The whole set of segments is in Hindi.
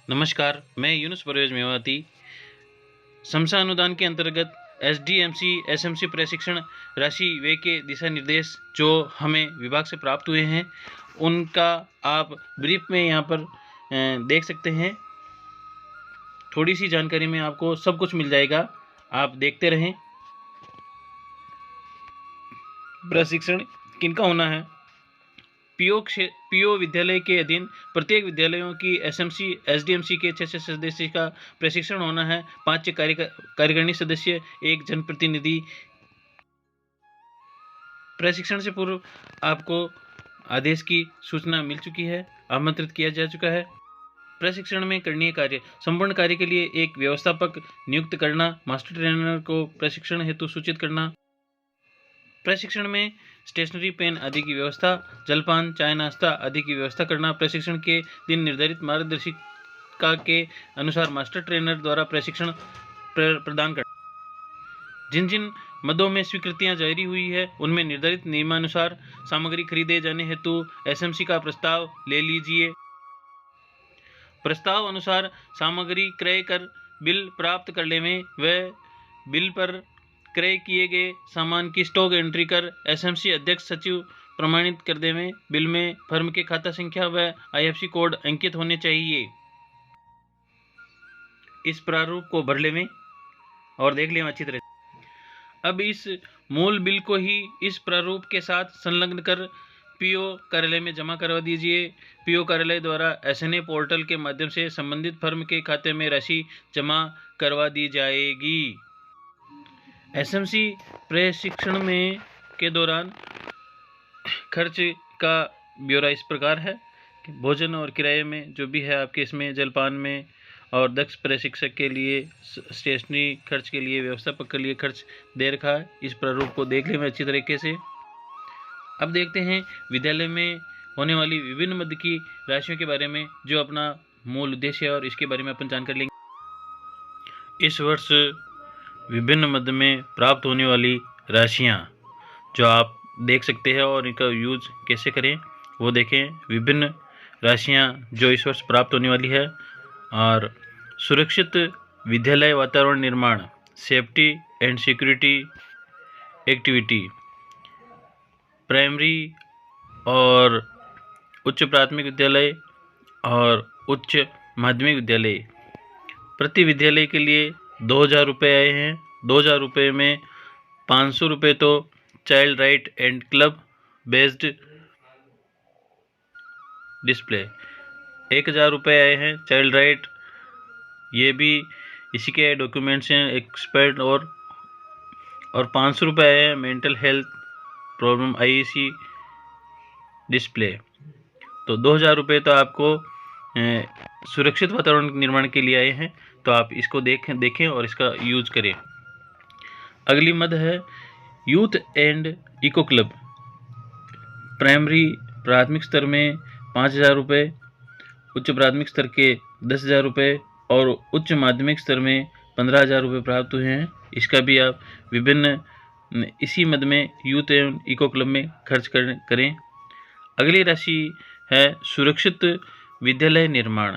नमस्कार, मैं यूनुस परवेज मेवाती समसा अनुदान के अंतर्गत एसडीएमसी एसएमसी प्रशिक्षण राशि व्यय के दिशा निर्देश जो हमें विभाग से प्राप्त हुए हैं उनका आप ब्रीफ में यहाँ पर देख सकते हैं। थोड़ी सी जानकारी में आपको सब कुछ मिल जाएगा, आप देखते रहें। प्रशिक्षण किनका होना है? पीओ विद्यालय के अधीन प्रत्येक विद्यालयों की एसएमसी एसडीएमसी के 6 सदस्य का प्रशिक्षण होना है। 5 कार्यकारिणी सदस्य, 1 जनप्रतिनिधि। प्रशिक्षण से पूर्व आपको आदेश की सूचना मिल चुकी है, आमंत्रित किया जा चुका है। प्रशिक्षण में करणीय कार्य: संपूर्ण कार्य के लिए एक व्यवस्थापक नियुक्त करना, मास्टर ट्रेनर को प्रशिक्षण हेतु सूचित करना। प्रशिक्षण में स्टेशनरी, पेन आदि की व्यवस्था, जलपान, चाय नाश्ता आदि की व्यवस्था करना। प्रशिक्षण के दिन निर्धारित मार्गदर्शिका के अनुसार मास्टर ट्रेनर द्वारा प्रशिक्षण प्रदान करना। जिन जिन मदों में स्वीकृतियां जारी हुई है उनमें निर्धारित नियमानुसार सामग्री खरीदे जाने हेतु एसएमसी का प्रस्ताव ले लीजिए। प्रस्ताव अनुसार सामग्री क्रय कर बिल प्राप्त कर लेवें व बिल पर क्रय किए गए सामान की स्टॉक एंट्री कर एसएमसी अध्यक्ष सचिव प्रमाणित कर देवें। बिल में फर्म के खाता संख्या व आईएफएससी कोड अंकित होने चाहिए। इस प्रारूप को भर लेवें और देख लें अच्छी तरह। अब इस मूल बिल को ही इस प्रारूप के साथ संलग्न कर पीओ कार्यालय में जमा करवा दीजिए। पीओ कार्यालय द्वारा एसएनए पोर्टल के माध्यम से संबंधित फर्म के खाते में राशि जमा करवा दी जाएगी। एसएमसी प्रशिक्षण में के दौरान खर्च का ब्यौरा इस प्रकार है कि भोजन और किराए में जो भी है आपके इसमें, जलपान में, और दक्ष प्रशिक्षक के लिए स्टेशनरी खर्च के लिए, व्यवस्थापक के लिए खर्च दे रखा है। इस प्रारूप को देख लें अच्छी तरीके से। अब देखते हैं विद्यालय में होने वाली विभिन्न मद की राशियों के बारे में, जो अपना मूल उद्देश्य है और इसके बारे में अपन जानकारी लेंगे। इस वर्ष विभिन्न मद में प्राप्त होने वाली राशियां जो आप देख सकते हैं और इनका यूज कैसे करें वो देखें। विभिन्न राशियां जो इस वर्ष प्राप्त होने वाली है, और सुरक्षित विद्यालय वातावरण निर्माण, safety and security activity, primary और उच्च प्राथमिक विद्यालय और उच्च माध्यमिक विद्यालय, प्रति विद्यालय के लिए 2000 रुपये आए हैं। 2000 रुपये में 500 रुपये तो child right and club based display, 1000 रुपये आए हैं चाइल्ड राइट, ये भी इसी के डॉक्यूमेंट्स हैं एक्सपर्ट, और 500 रुपये आए हैं mental health problem IEC display. तो 2000 रुपये तो आपको सुरक्षित वातावरण निर्माण के लिए आए हैं, तो आप इसको देखें और इसका यूज करें। अगली मद है youth and eco club. Primary प्राथमिक स्तर में 5000 रुपये, उच्च प्राथमिक स्तर के 10,000 रुपये और उच्च माध्यमिक स्तर में 15,000 रुपये प्राप्त हुए हैं। इसका भी आप विभिन्न इसी मद में यूथ एंड इको क्लब में खर्च करें। अगली राशि है सुरक्षित विद्यालय निर्माण,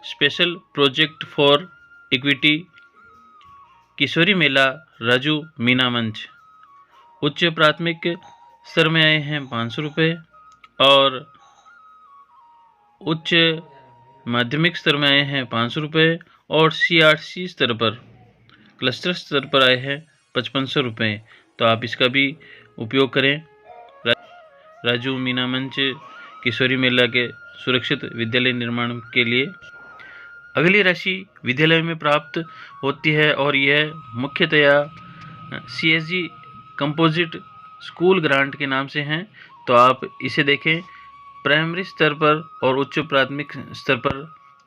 स्पेशल प्रोजेक्ट फॉर इक्विटी, किशोरी मेला, राजू मीना मंच। उच्च प्राथमिक स्तर में आए हैं 500 रुपये और उच्च माध्यमिक स्तर में आए हैं 500 रुपये और सीआरसी स्तर पर, क्लस्टर स्तर पर आए हैं 5500 रुपये। तो आप इसका भी उपयोग करें राजू मीना मंच किशोरी मेला के सुरक्षित विद्यालय निर्माण के लिए। अगली राशि विद्यालय में प्राप्त होती है और यह मुख्यतया सीएसजी कंपोजिट स्कूल ग्रांट के नाम से हैं, तो आप इसे देखें। प्राइमरी स्तर पर और उच्च प्राथमिक स्तर पर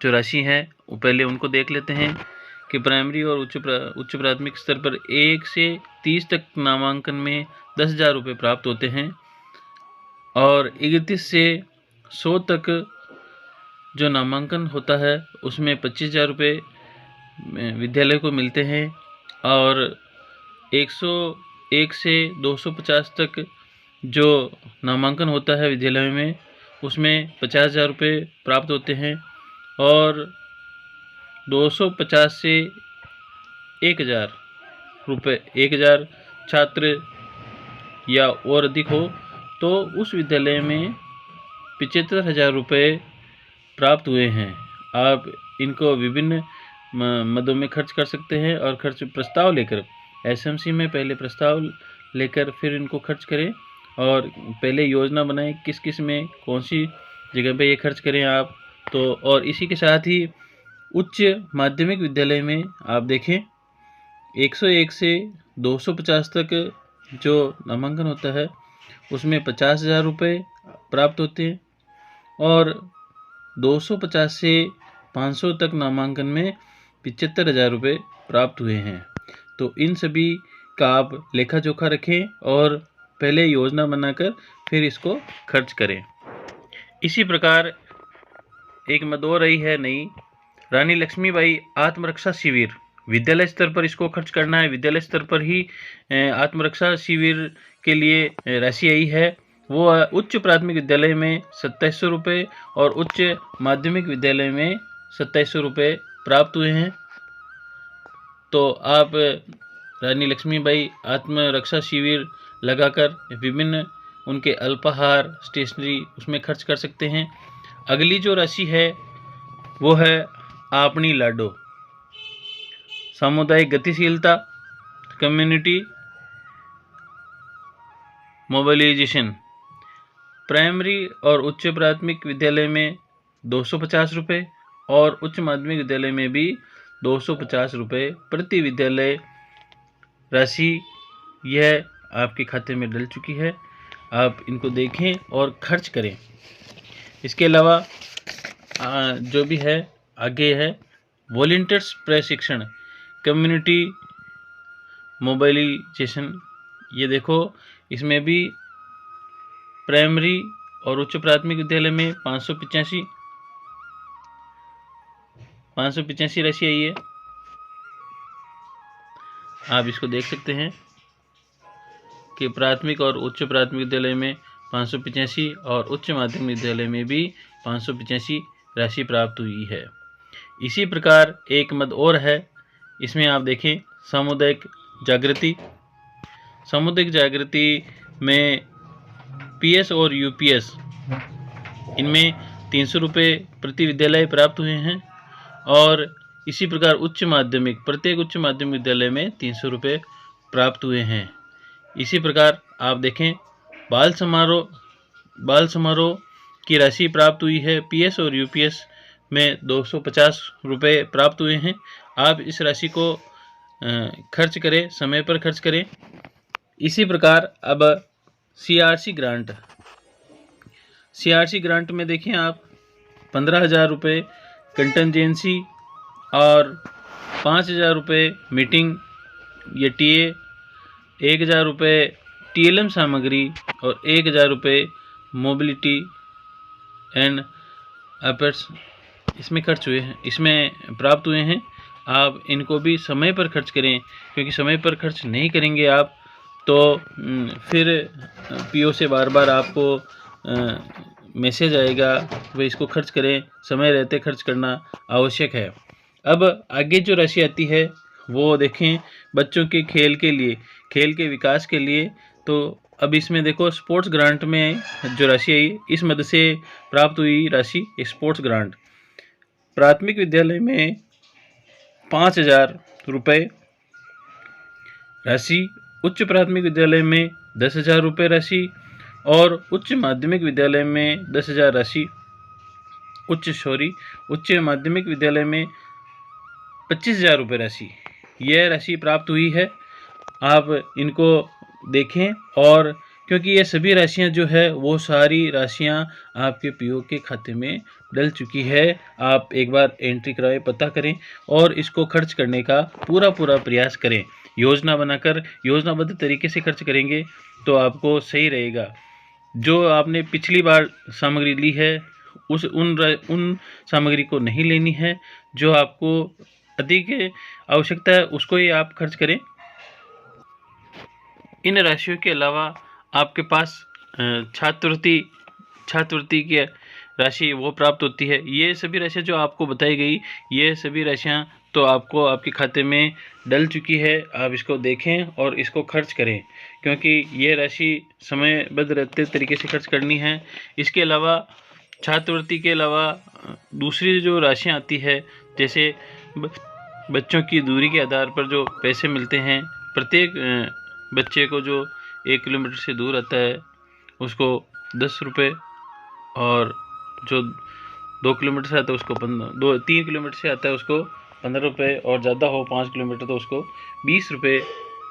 जो राशि है वो पहले उनको देख लेते हैं कि प्राइमरी और उच्च प्राथमिक स्तर पर 1 से 30 तक नामांकन में 10,000 रुपये प्राप्त होते हैं, और 31 से 100 तक जो नामांकन होता है उसमें 25,000 रुपये विद्यालय को मिलते हैं, और 101 से 250 तक जो नामांकन होता है विद्यालय में उसमें 50,000 रुपये प्राप्त होते हैं, और 250 से 1000 रुपये, 1000 छात्र या और अधिक हो तो उस विद्यालय में 75,000 रुपये प्राप्त हुए हैं। आप इनको विभिन्न मदों में खर्च कर सकते हैं और खर्च प्रस्ताव लेकर एसएमसी में पहले प्रस्ताव लेकर फिर इनको खर्च करें और पहले योजना बनाएं किस किस में कौन सी जगह पे ये खर्च करें आप तो। और इसी के साथ ही उच्च माध्यमिक विद्यालय में आप देखें 101 से 250 तक जो नामांकन होता है उसमें 50,000 रुपये प्राप्त होते हैं और 250 से 500 तक नामांकन में 75,000 रुपये प्राप्त हुए हैं। तो इन सभी का आप लेखा जोखा रखें और पहले योजना बनाकर फिर इसको खर्च करें। इसी प्रकार एक मद और रही है नई, रानी लक्ष्मीबाई आत्मरक्षा शिविर। विद्यालय स्तर पर इसको खर्च करना है, विद्यालय स्तर पर ही आत्मरक्षा शिविर के लिए राशि आई है। वो उच्च प्राथमिक विद्यालय में 2700 रुपये और उच्च माध्यमिक विद्यालय में 2700 रुपये प्राप्त हुए हैं। तो आप रानी लक्ष्मीबाई आत्मरक्षा शिविर लगाकर विभिन्न उनके अल्पाहार स्टेशनरी उसमें खर्च कर सकते हैं। अगली जो राशि है वो है आपनी लाडो, सामुदायिक गतिशीलता, कम्युनिटी मोबिलाइजेशन। प्राइमरी और उच्च प्राथमिक विद्यालय में 250 रुपये और उच्च माध्यमिक विद्यालय में भी 250 रुपये प्रति विद्यालय राशि यह आपके खाते में डल चुकी है। आप इनको देखें और खर्च करें। इसके अलावा जो भी है आगे है वॉलंटियर्स प्रशिक्षण, कम्युनिटी मोबिलाइजेशन। ये देखो इसमें भी प्राइमरी और उच्च प्राथमिक विद्यालय में 585 राशि आई है। आप इसको देख सकते हैं कि प्राथमिक और उच्च प्राथमिक विद्यालय में 585 और उच्च माध्यमिक विद्यालय में भी 585 राशि प्राप्त हुई है। इसी प्रकार एक मद और है, इसमें आप देखें सामुदायिक जागृति। सामुदायिक जागृति में पीएस और यूपीएस इनमें 300 रुपये प्रति विद्यालय प्राप्त हुए हैं और इसी प्रकार उच्च माध्यमिक प्रत्येक उच्च माध्यमिक विद्यालय में 300 रुपये प्राप्त हुए हैं। इसी प्रकार आप देखें बाल समारोह की राशि प्राप्त हुई है। पीएस और यूपीएस में 250 रुपये प्राप्त हुए हैं। आप इस राशि को खर्च करें, समय पर खर्च करें। इसी प्रकार अब सीआरसी ग्रांट में देखें आप 15,000 रुपये कंटेंजेंसी और 5,000 रुपये मीटिंग या टीए, 1,000 रुपये टीएलएम सामग्री और 1,000 रुपये मोबिलिटी एंड अफेयर्स इसमें खर्च हुए हैं, इसमें प्राप्त हुए हैं। आप इनको भी समय पर खर्च करें, क्योंकि समय पर खर्च नहीं करेंगे आप तो फिर पीओ से बार बार आपको मैसेज आएगा वह इसको खर्च करें। समय रहते खर्च करना आवश्यक है। अब आगे जो राशि आती है वो देखें बच्चों के खेल के लिए, खेल के विकास के लिए। तो अब इसमें देखो स्पोर्ट्स ग्रांट में जो राशि आई, इस मद से प्राप्त हुई राशि स्पोर्ट्स ग्रांट। प्राथमिक विद्यालय में 5,000 रुपये राशि, उच्च प्राथमिक विद्यालय में 10,000 रुपये राशि और उच्च माध्यमिक विद्यालय में 10,000 राशि। उच्च माध्यमिक विद्यालय में 25,000 रुपये राशि, यह राशि प्राप्त हुई है। आप इनको देखें और क्योंकि ये सभी राशियां जो है वो सारी राशियां आपके पीओ के खाते में डल चुकी है। आप एक बार एंट्री कराएं, पता करें और इसको खर्च करने का पूरा प्रयास करें। योजना बनाकर योजनाबद्ध तरीके से खर्च करेंगे तो आपको सही रहेगा। जो आपने पिछली बार सामग्री ली है उन सामग्री को नहीं लेनी है। जो आपको अधिक आवश्यकता है उसको ही आप खर्च करें। इन राशियों के अलावा आपके पास छात्रवृत्ति के राशि वो प्राप्त होती है। ये सभी राशियाँ जो आपको बताई गई, ये सभी राशियाँ तो आपको आपके खाते में डल चुकी है। आप इसको देखें और इसको खर्च करें, क्योंकि ये राशि समयबद्ध रहते तरीके से खर्च करनी है। इसके अलावा छात्रवृत्ति के अलावा दूसरी जो राशियाँ आती है, जैसे बच्चों की दूरी के आधार पर जो पैसे मिलते हैं, प्रत्येक बच्चे को जो 1 किलोमीटर से दूर आता है उसको 10 रुपये, और जो 2 किलोमीटर से आता है उसको 3 किलोमीटर से आता है उसको 15 रुपये, और ज़्यादा हो 5 किलोमीटर तो उसको 20 रुपये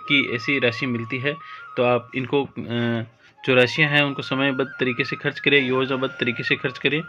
की ऐसी राशि मिलती है। तो आप इनको जो राशियां हैं उनको समयबद्ध तरीके से खर्च करें, योजनाबद्ध तरीके से खर्च करें।